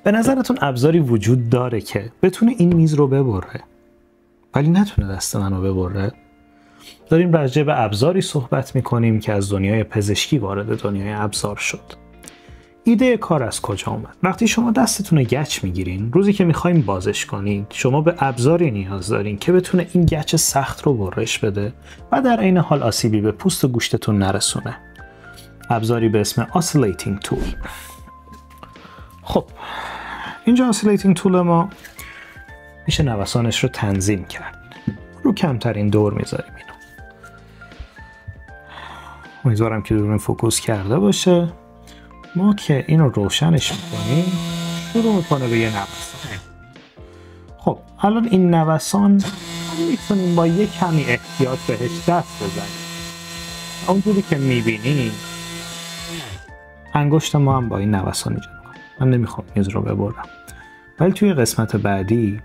به نظرتون ابزاری وجود داره که بتونه این میز رو ببره ولی نتونه دست منو ببره؟ داریم راجع به ابزاری صحبت میکنیم که از دنیای پزشکی وارد دنیای ابزار شد. ایده کار از کجا اومد؟ وقتی شما دستتون رو گچ میگیرین، روزی که میخواین بازش کنید، شما به ابزاری نیاز دارین که بتونه این گچ سخت رو برش بده و در عین حال آسیبی به پوست و گوشتتون نرسونه. ابزاری به اسم oscillating tool. خب اینجا oscillating tool ما میشه نوسانش رو تنظیم کرد. رو کمترین دور میذاریم اینو. امیدوارم که دوربین فوکوس کرده باشه. ما که اینو روشنش میکنیم شروع میکنه به یه نوسان. خب الان این نوسان میتونیم با یه کمی احتیاط بهش دست بزنیم. اونجوری که میبینیم انگشت ما هم با این نوسان ایجاد میکنه. من نمیخوام میز رو ببرم، ولی توی قسمت بعدی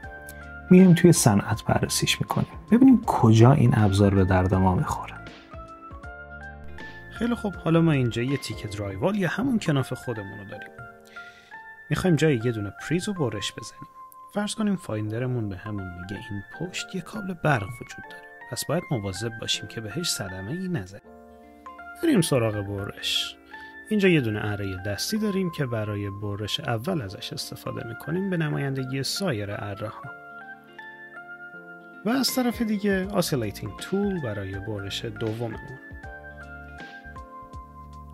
میریم توی صنعت بررسیش میکنیم، ببینیم کجا این ابزار به درد ما میخوره. خیلی خوب، حالا ما اینجا یه تیکه درایوال یا همون کناف خودمون رو داریم. میخوایم جای یه دونه پریز رو برش بزنیم. فرض کنیم فایندرمون به همون میگه این پشت یه کابل برق وجود داره، پس باید مواظب باشیم که بهش صدمه ای نزنیم. بریم سراغ برش. اینجا یه دونه اره دستی داریم که برای برش اول ازش استفاده میکنیم به نمایندگی سایر اره ها. و از طرف دیگه oscillating tool برای برش دوممون.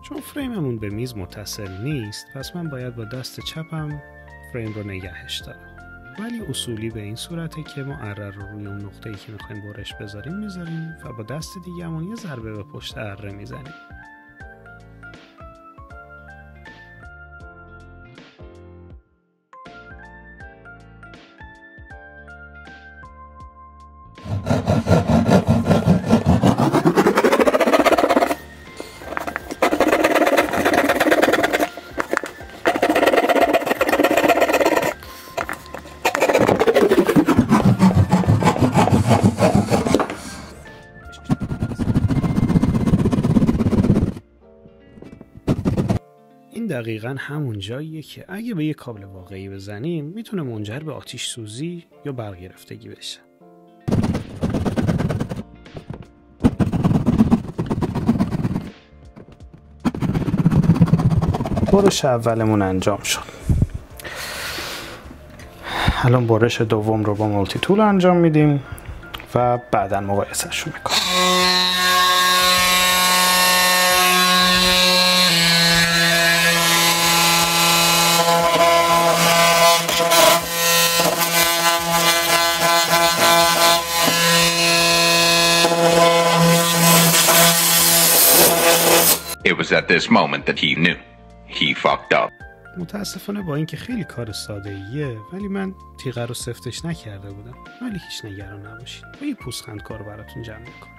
چون فریممون به میز متصل نیست، پس من باید با دست چپم فریم رو نگهش دارم. ولی اصولی به این صورته که ما اره رو روی اون نقطه‌ای که میخوایم برش بذاریم میذاریم و با دست دیگه‌مون یه ضربه به پشت اره میزنیم. دقیقاً همون جاییه که اگه به یه کابل واقعی بزنیم میتونه منجر به آتش سوزی یا برق گرفتگی بشه. برش اولمون انجام شد. الان برش دوم رو با مولتی تول انجام میدیم و بعداً مقایسه‌اش رو میکنیم. It was at this moment that he knew he fucked up. متاسفانه با اینکه خیلی کار ساده‌ایه ولی من تیغه رو سفتش نکرده بودم، ولی هیچ نگران نباشید، با یه پوزخند کار براتون جمع میکنم.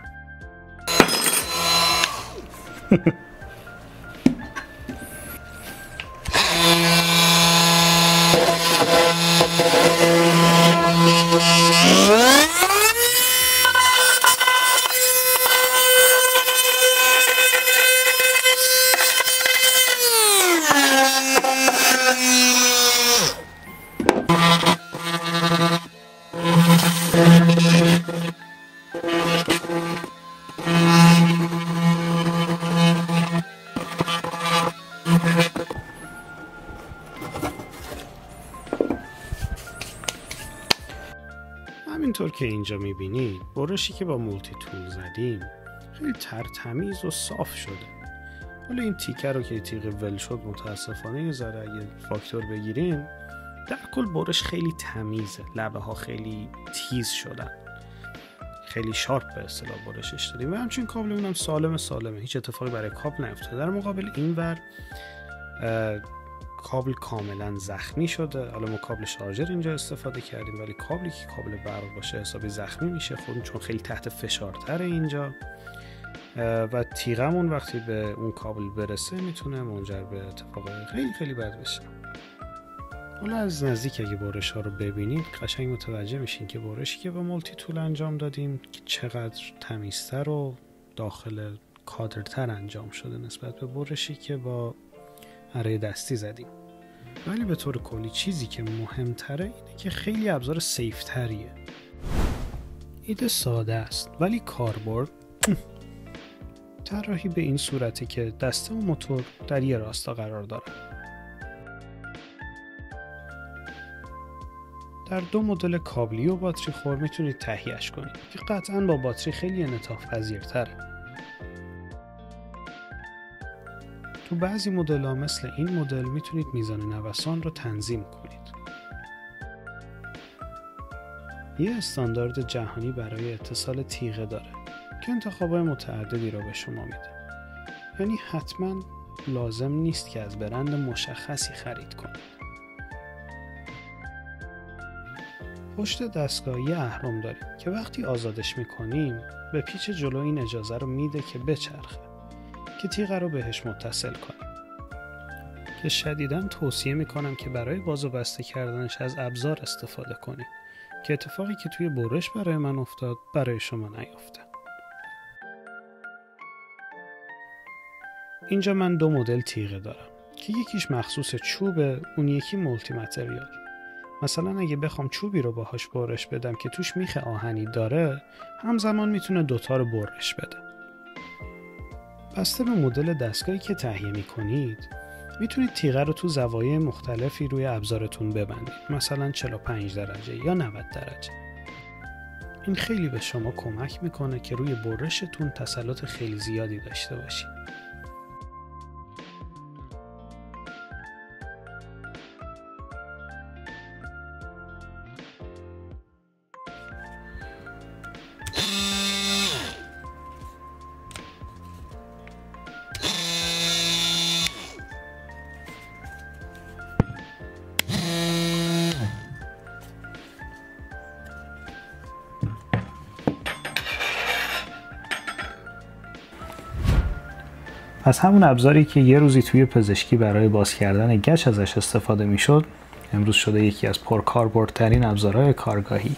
همینطور که اینجا میبینید برشی که با مولتی تول زدیم خیلی ترتمیز و صاف شده. حالا این تیکه رو که تیغ ول شد متاسفانه یه ذره اگه فاکتور بگیریم در کل برش خیلی تمیزه، لبه ها خیلی تیز شدن، خیلی شارپ به اصطلاح برشش دادیم و همچنین کابلمون هم سالمه، هیچ اتفاقی برای کابل نیفتاده. در مقابل اینور کابل کاملا زخمی شده. حالا ما کابل شارژر اینجا استفاده کردیم ولی کابلی که کابل برق باشه حسابی زخمی میشه خود، چون خیلی تحت فشارتره اینجا و تیغمون وقتی به اون کابل برسه میتونه منجر به اتفاق خیلی بد بشه. حالا از نزدیک اگه برش ها رو ببینید قشنگ متوجه میشین که برشی که با مولتی تول انجام دادیم که چقدر تمیزتر و داخل کادرتر انجام شده نسبت به برشی که با اره دستی زدیم. ولی به طور کلی چیزی که مهمتره اینه که خیلی ابزار سیف تریه. ایده ساده است ولی کاربرد طراحی به این صورته که دسته و موتور در یه راستا قرار داره. در 2 مدل کابلی و باتری خور میتونید تهیهش کنید که قطعاً با باتری خیلی انعطاف پذیرتره. تو بعضی مدل‌ها مثل این مدل میتونید میزان نوسان رو تنظیم کنید. یه استاندارد جهانی برای اتصال تیغه داره که انتخابای متعددی رو به شما میده. یعنی حتما لازم نیست که از برند مشخصی خرید کنید. پشت دستگاه یه اهرم داریم که وقتی آزادش میکنیم به پیچ جلو این اجازه رو میده که بچرخه که تیغه رو بهش متصل کنیم، که شدیداً توصیه میکنم که برای باز و بسته کردنش از ابزار استفاده کنید که اتفاقی که توی برش برای من افتاد برای شما نیفته. اینجا من 2 مدل تیغه دارم که یکیش مخصوص چوبه، اون یکی مولتی متریال. مثلا اگه بخوام چوبی رو باهاش برش بدم که توش میخ آهنی داره، همزمان میتونه دوتا رو برش بده. بسته به مدل دستگاهی که تهیه میکنید میتونید تیغه رو تو زوایای مختلفی روی ابزارتون ببندید، مثلا 45 درجه یا 90 درجه. این خیلی به شما کمک میکنه که روی برشتون تسلط خیلی زیادی داشته باشید. از همون ابزاری که یه روزی توی پزشکی برای باز کردن گچ ازش استفاده میشد، امروز شده یکی از پرکاربردترین ابزارهای کارگاهی.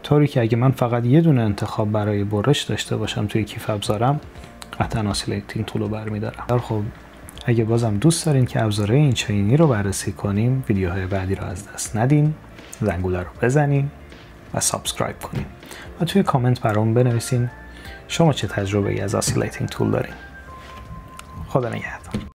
طوری که اگه من فقط یه دونه انتخاب برای برش داشته باشم توی کیف ابزارم، قطعاً اسیلیتینگ تول رو برمی‌دارم. خب اگه بازم دوست دارین که ابزارهای این چینی رو بررسی کنیم، ویدیوهای بعدی رو از دست ندین، زنگوله رو بزنین و سابسکرایب کنین و توی کامنت برام بنویسین شما چه تجربه‌ای از اسیلیتینگ تول دارین. خدا نگهدار.